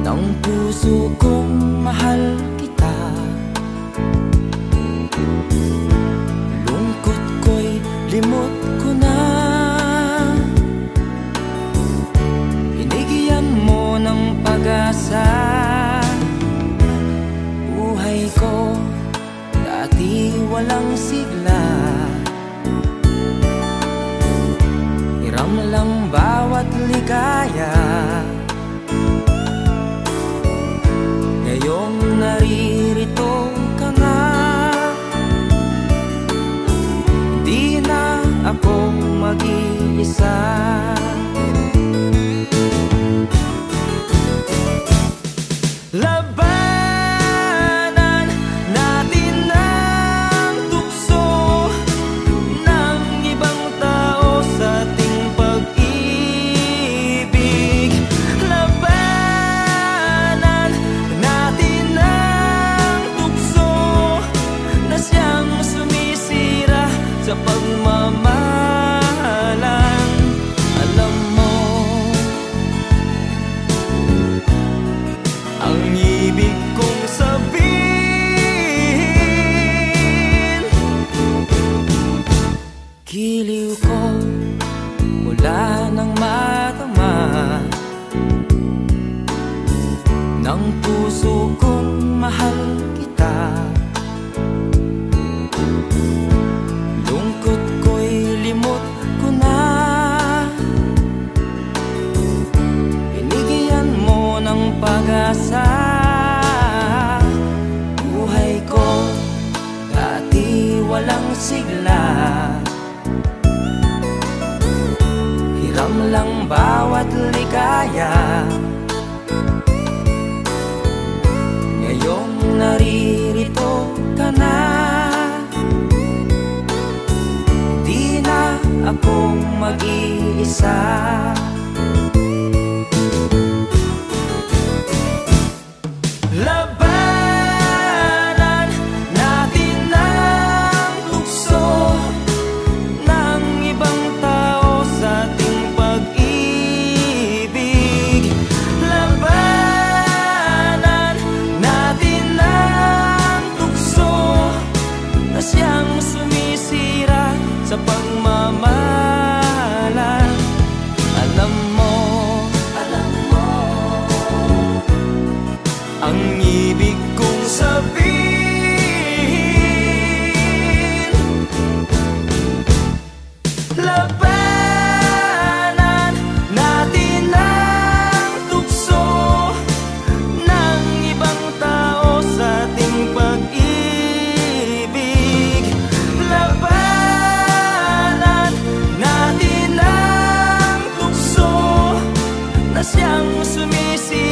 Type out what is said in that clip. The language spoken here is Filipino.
ng puso kong mahal kita. Lungkot ko'y limot ko na, binigyan mo ng pag-asa. Buhay ko dati walang sigla, hiram lang bawat ligaya. Ngayong naririto ka na, hindi na ako mag-iisa. Labanan natin ang tukso ng ibang tao sa ating pag-ibig. Labanan natin ang tukso na siyang sumisira sa pagmamahalan. Alam mo, ang ibig kong sabihin, giliw ko mula nang matama ng puso kong mahal kita. Lungkot ko'y limot ko na, binigyan mo ng pag-asa. Buhay ko dati walang sigla, hiram lang bawat ligaya. Ngayong naririto ka na, di na ako mag-iisa. Labanan natin ang tukso ng ibang tao sa ating pag-ibig. Labanan natin ang tukso na siyang sumisira sa pagmamahalan. Alam mo, ang ibig kong sabihin, labanan natin ang tukso ng ibang tao sa ating pag-ibig. Labanan natin ang tukso na siyang sumisira